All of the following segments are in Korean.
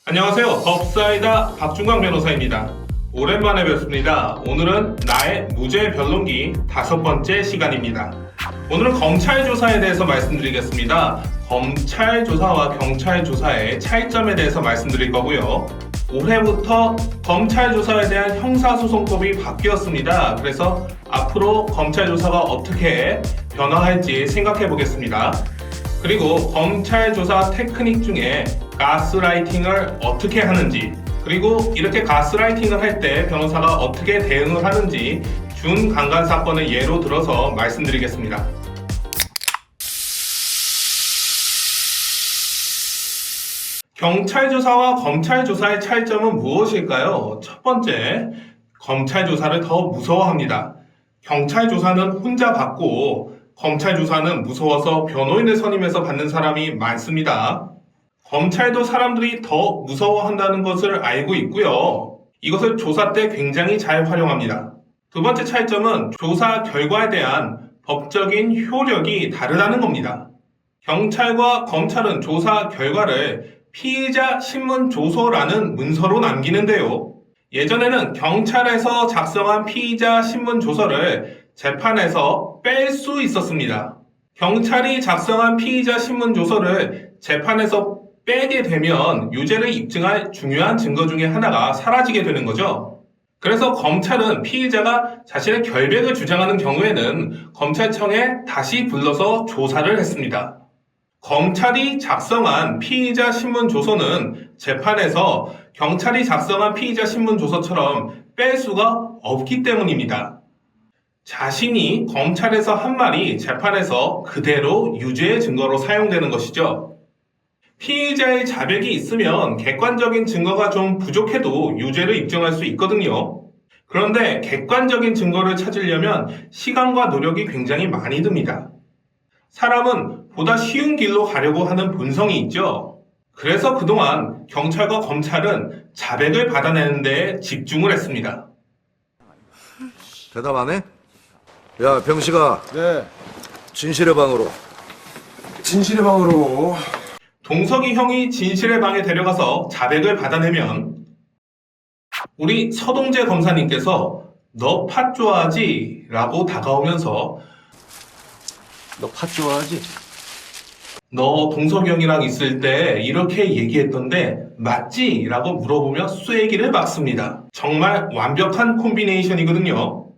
안녕하세요. 법사이다 박준광 변호사입니다. 오랜만에 뵙습니다. 오늘은 나의 무죄 변론기 5번째 시간입니다. 오늘은 검찰 조사에 대해서 말씀드리겠습니다. 검찰 조사와 경찰 조사의 차이점에 대해서 말씀드릴 거고요. 올해부터 검찰 조사에 대한 형사소송법이 바뀌었습니다. 그래서 앞으로 검찰 조사가 어떻게 변화할지 생각해 보겠습니다. 그리고 검찰 조사 테크닉 중에 가스라이팅을 어떻게 하는지, 그리고 이렇게 가스라이팅을 할 때 변호사가 어떻게 대응을 하는지 준강간 사건을 예로 들어서 말씀드리겠습니다. 경찰 조사와 검찰 조사의 차이점은 무엇일까요? 첫 번째, 검찰 조사를 더 무서워합니다. 경찰 조사는 혼자 받고 검찰 조사는 무서워서 변호인을 선임해서 받는 사람이 많습니다. 검찰도 사람들이 더 무서워한다는 것을 알고 있고요. 이것을 조사 때 굉장히 잘 활용합니다. 두 번째 차이점은 조사 결과에 대한 법적인 효력이 다르다는 겁니다. 경찰과 검찰은 조사 결과를 피의자 신문 조서라는 문서로 남기는데요. 예전에는 경찰에서 작성한 피의자 신문 조서를 재판에서 뺄 수 있었습니다. 경찰이 작성한 피의자 신문 조서를 재판에서 빼게 되면 유죄를 입증할 중요한 증거 중에 하나가 사라지게 되는 거죠. 그래서 검찰은 피의자가 자신의 결백을 주장하는 경우에는 검찰청에 다시 불러서 조사를 했습니다. 검찰이 작성한 피의자 신문 조서는 재판에서 경찰이 작성한 피의자 신문 조서처럼 뺄 수가 없기 때문입니다. 자신이 검찰에서 한 말이 재판에서 그대로 유죄의 증거로 사용되는 것이죠. 피의자의 자백이 있으면 객관적인 증거가 좀 부족해도 유죄를 입증할 수 있거든요. 그런데 객관적인 증거를 찾으려면 시간과 노력이 굉장히 많이 듭니다. 사람은 보다 쉬운 길로 가려고 하는 본성이 있죠. 그래서 그동안 경찰과 검찰은 자백을 받아내는 데 집중을 했습니다. 대답 안 해? 야, 병식아. 네. 진실의 방으로. 진실의 방으로. 동석이 형이 진실의 방에 데려가서 자백을 받아내면 우리 서동재 검사님께서 너 팥 좋아하지? 라고 다가오면서 너 팥 좋아하지? 너 동석이 형이랑 있을 때 이렇게 얘기했던데 맞지? 라고 물어보며 쐐기를 박습니다. 정말 완벽한 콤비네이션이거든요.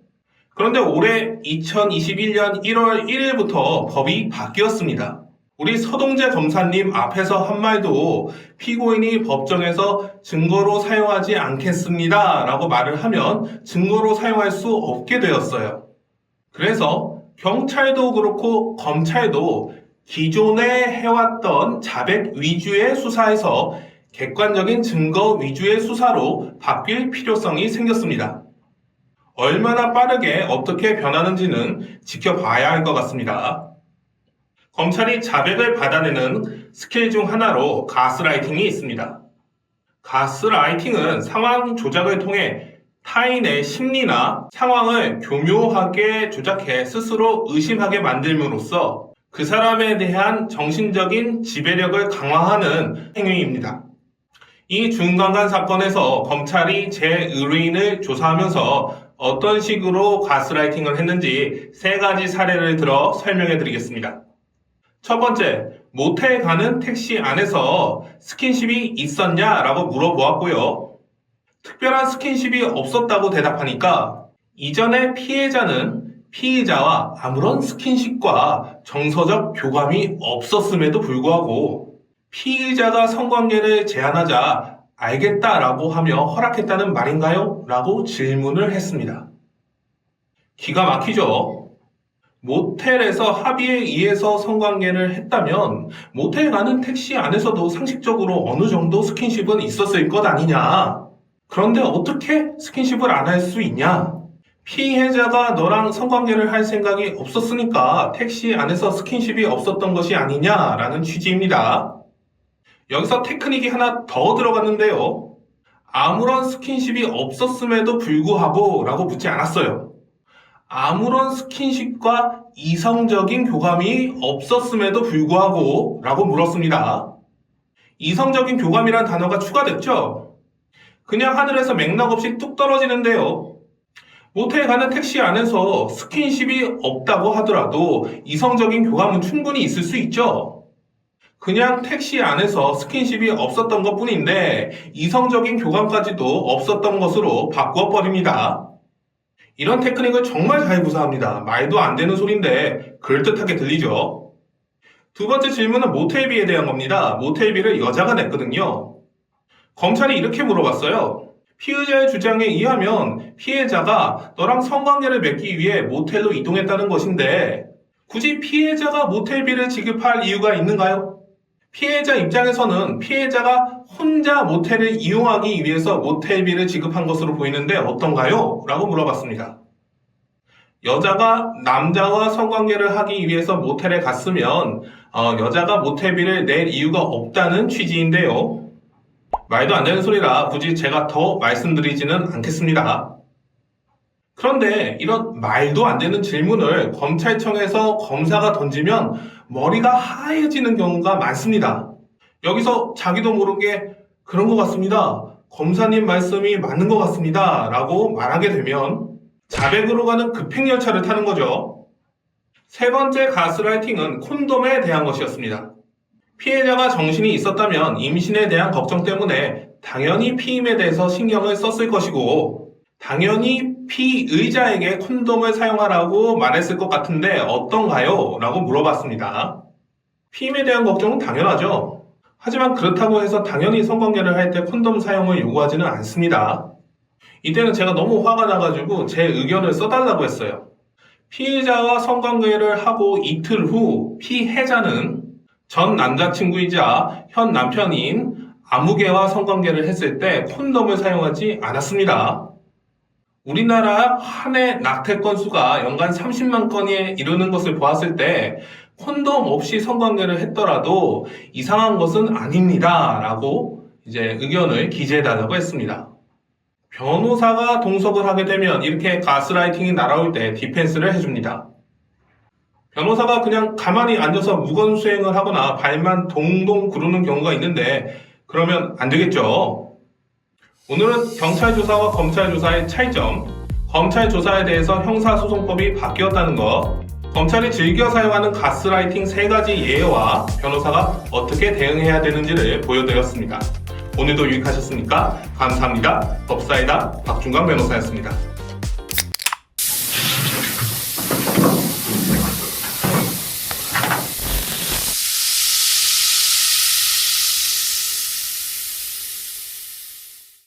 그런데 올해 2021년 1월 1일부터 법이 바뀌었습니다. 우리 서동재 검사님 앞에서 한 말도 피고인이 법정에서 증거로 사용하지 않겠습니다 라고 말을 하면 증거로 사용할 수 없게 되었어요. 그래서 경찰도 그렇고 검찰도 기존에 해왔던 자백 위주의 수사에서 객관적인 증거 위주의 수사로 바뀔 필요성이 생겼습니다. 얼마나 빠르게 어떻게 변하는지는 지켜봐야 할 것 같습니다. 검찰이 자백을 받아내는 스킬 중 하나로 가스라이팅이 있습니다. 가스라이팅은 상황 조작을 통해 타인의 심리나 상황을 교묘하게 조작해 스스로 의심하게 만들므로써 그 사람에 대한 정신적인 지배력을 강화하는 행위입니다. 이 준강간 사건에서 검찰이 제 의뢰인을 조사하면서 어떤 식으로 가스라이팅을 했는지 3가지 사례를 들어 설명해 드리겠습니다. 첫 번째, 모텔 가는 택시 안에서 스킨십이 있었냐라고 물어보았고요. 특별한 스킨십이 없었다고 대답하니까 이전에 피해자는 피의자와 아무런 스킨십과 정서적 교감이 없었음에도 불구하고 피의자가 성관계를 제안하자 알겠다라고 하며 허락했다는 말인가요? 라고 질문을 했습니다. 기가 막히죠? 모텔에서 합의에 의해서 성관계를 했다면 모텔 가는 택시 안에서도 상식적으로 어느 정도 스킨십은 있었을 것 아니냐. 그런데 어떻게 스킨십을 안 할 수 있냐? 피해자가 너랑 성관계를 할 생각이 없었으니까 택시 안에서 스킨십이 없었던 것이 아니냐라는 취지입니다. 여기서 테크닉이 하나 더 들어갔는데요. 아무런 스킨십이 없었음에도 불구하고 라고 묻지 않았어요. 아무런 스킨십과 이성적인 교감이 없었음에도 불구하고 라고 물었습니다. 이성적인 교감이란 단어가 추가됐죠. 그냥 하늘에서 맥락 없이 뚝 떨어지는데요. 모텔 가는 택시 안에서 스킨십이 없다고 하더라도 이성적인 교감은 충분히 있을 수 있죠. 그냥 택시 안에서 스킨십이 없었던 것 뿐인데 이성적인 교감까지도 없었던 것으로 바꾸어 버립니다. 이런 테크닉을 정말 잘 구사합니다. 말도 안 되는 소리인데 그럴듯하게 들리죠. 두 번째 질문은 모텔비에 대한 겁니다. 모텔비를 여자가 냈거든요. 검찰이 이렇게 물어봤어요. 피의자의 주장에 의하면 피해자가 너랑 성관계를 맺기 위해 모텔로 이동했다는 것인데 굳이 피해자가 모텔비를 지급할 이유가 있는가요? 피해자 입장에서는 피해자가 혼자 모텔을 이용하기 위해서 모텔비를 지급한 것으로 보이는데 어떤가요? 라고 물어봤습니다. 여자가 남자와 성관계를 하기 위해서 모텔에 갔으면 여자가 모텔비를 낼 이유가 없다는 취지인데요. 말도 안 되는 소리라 굳이 제가 더 말씀드리지는 않겠습니다. 그런데 이런 말도 안 되는 질문을 검찰청에서 검사가 던지면 머리가 하얘지는 경우가 많습니다. 여기서 자기도 모르게 그런 것 같습니다. 검사님 말씀이 맞는 것 같습니다. 라고 말하게 되면 자백으로 가는 급행열차를 타는 거죠. 세 번째 가스라이팅은 콘돔에 대한 것이었습니다. 피해자가 정신이 있었다면 임신에 대한 걱정 때문에 당연히 피임에 대해서 신경을 썼을 것이고 당연히 피의자에게 콘돔을 사용하라고 말했을 것 같은데 어떤가요? 라고 물어봤습니다. 피임에 대한 걱정은 당연하죠. 하지만 그렇다고 해서 당연히 성관계를 할 때 콘돔 사용을 요구하지는 않습니다. 이때는 제가 너무 화가 나가지고 제 의견을 써달라고 했어요. 피의자와 성관계를 하고 이틀 후 피해자는 전 남자친구이자 현 남편인 아무개와 성관계를 했을 때 콘돔을 사용하지 않았습니다. 우리나라 한 해 낙태 건수가 연간 30만 건에 이르는 것을 보았을 때 콘돔 없이 성관계를 했더라도 이상한 것은 아닙니다. 라고 이제 의견을 기재해달라고 했습니다. 변호사가 동석을 하게 되면 이렇게 가스라이팅이 날아올 때 디펜스를 해줍니다. 변호사가 그냥 가만히 앉아서 무건수행을 하거나 발만 동동 구르는 경우가 있는데 그러면 안 되겠죠. 오늘은 경찰 조사와 검찰 조사의 차이점, 검찰 조사에 대해서 형사소송법이 바뀌었다는 것, 검찰이 즐겨 사용하는 가스라이팅 3가지 예와 변호사가 어떻게 대응해야 되는지를 보여드렸습니다. 오늘도 유익하셨습니까? 감사합니다. 법사이다 박준광 변호사였습니다.